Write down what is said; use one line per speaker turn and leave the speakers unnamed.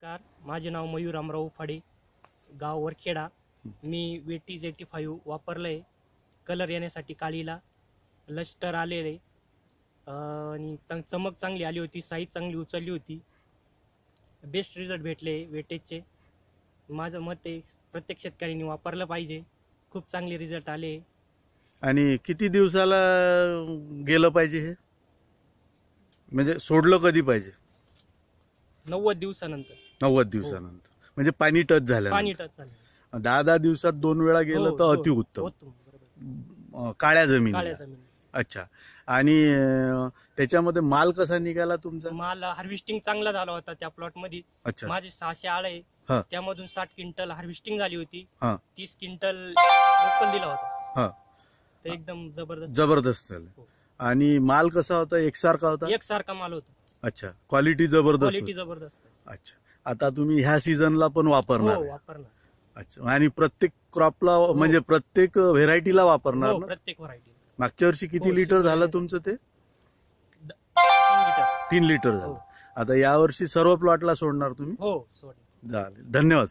नमस्कार, माझे नाव मयूर रामराव फाडे, गाव वरखेडा. मी वेटीज 85 वापरलंय. कलर येण्यासाठी काळीला लस्टर आलेले आणि चमक चांगली आली होती, साईज चांगली उचलली होती. बेस्ट रिझल्ट भेटले वेटेजचे. माझं मत आहे प्रत्येक शेतकऱ्यांनी वापरलं पाहिजे. खूप चांगले रिझल्ट आले.
आणि किती दिवसाला गेलं पाहिजे हे, म्हणजे सोडलं कधी पाहिजे?
90 दिवसानंतर.
90 दिवसानंतर म्हणजे पाणी टच झालं.
पाणी टच झालं.
10 दिवसात 2 वेळा गेलं तर अतिउत्तम. काळ्या जमीन. अच्छा. आणि त्याच्यामध्ये माल कसा निघाला तुमचा?
माल हार्वेस्टिंग चांगला झाला होता त्या प्लॉट मध्ये.
अच्छा.
माझे 600 आळे, त्यामधून 60 क्विंटल हार्वेस्टिंग झाली होती. 30 क्विंटल लोकल दिला होता. तर एकदम
जबरदस्त झालं. आणि माल कसा होता? एकसारखा होता?
एकसारखा माल होता.
अच्छा. क्वालिटी जबरदस्त. अच्छा. आता तुम्ही ह्या सीझनला पण वापरणार?
हो, वापरणार.
अच्छा. आणि प्रत्येक क्रॉपला म्हणजे प्रत्येक व्हेरायटीला वापरणार ना?
प्रत्येक व्हरायटी.
मागच्या वर्षी किती लिटर झालं तुमचं ते? 3 लिटर झालं. आता या वर्षी सर्व प्लॉटला सोडणार तुम्ही?
हो, सोड.
धन्यवाद.